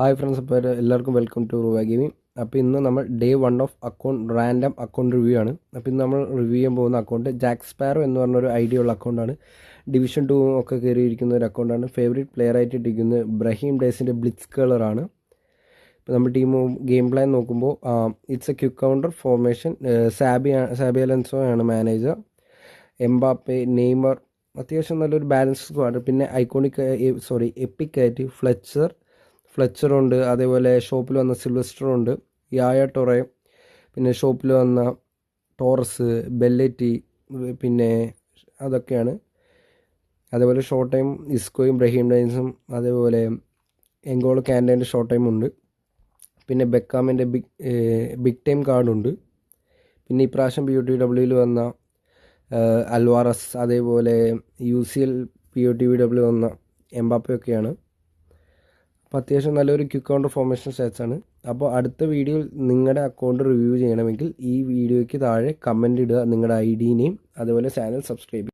Hi friends, അപ്പോൾ എല്ലാവർക്കും welcome to റുവ gaming. അപ്പോൾ ഇന്ന് നമ്മൾ day 1 of random account review ആണ്. അപ്പോൾ ഇന്ന് നമ്മൾ റിവ്യൂ ചെയ്യാൻ പോകുന്ന അക്കൗണ്ട് ജാക്ക് സ്പാരോ എന്ന് പറഞ്ഞൊരു ഐഡിയ ഉള്ള അക്കൗണ്ടാണ്. ഡിവിഷൻ 2 ഒക്കെ കയറിയിരിക്കുന്ന ഒരു അക്കൗണ്ടാണ്. ഫേവറേറ്റ് പ്ലെയർ ആയിട്ട് ഇട്ടിരിക്കുന്നത് ബ്രഹീം ഡേസിൻ്റെ ബ്ലിറ്റ്സ് കളറാണ്. ഇപ്പോൾ നമ്മൾ ഗെയിം പ്ലാൻ നോക്കുമ്പോൾ it's A quick counter formation. Sabi Alonso ആണ് മാനേജർ. എംബാപ്പെ, നെയ്മർ, അത്യാവശ്യം നല്ലൊരു ബാലൻസ് സ്ക്വാഡ്. പിന്നെ എപ്പിക് ആയിട്ട് ഫ്ലെച്ചറുണ്ട്. അതേപോലെ ഷോപ്പിൽ വന്ന സിൽവസ്റ്ററുണ്ട്, യായ ടൊറേ, പിന്നെ ഷോപ്പിൽ വന്ന ടോറസ്, ബെല്ലെറ്റി, പിന്നെ അതൊക്കെയാണ്. അതേപോലെ ഷോർട്ട് ടൈം ഇസ്കോയും ബ്രഹീം ഡൈൻസും, അതേപോലെ എങ്കോളോ കാൻഡേൻ്റെ ഷോർട്ട് ടൈം ഉണ്ട്. പിന്നെ ബെക്കാമിൻ്റെ ബിഗ് ടൈം കാർഡുണ്ട്. പിന്നെ ഇപ്രാവശ്യം POTWയിൽ വന്ന അൽവാറസ്, അതേപോലെ UCL POTW വന്ന എംബാപ്പയൊക്കെയാണ്. അപ്പോൾ അത്യാവശ്യം നല്ലൊരു ക്വിക്ക് കൗണ്ടർ ഫോർമേഷൻ സ്റ്റാറ്റ്സാണ്. അപ്പോൾ അടുത്ത വീഡിയോയിൽ നിങ്ങളുടെ അക്കൗണ്ട് റിവ്യൂ ചെയ്യണമെങ്കിൽ ഈ വീഡിയോയ്ക്ക് താഴെ കമൻ്റ് ഇടുക, നിങ്ങളുടെ ID നെയും, അതുപോലെ ചാനൽ സബ്സ്ക്രൈബ് ചെയ്യുക.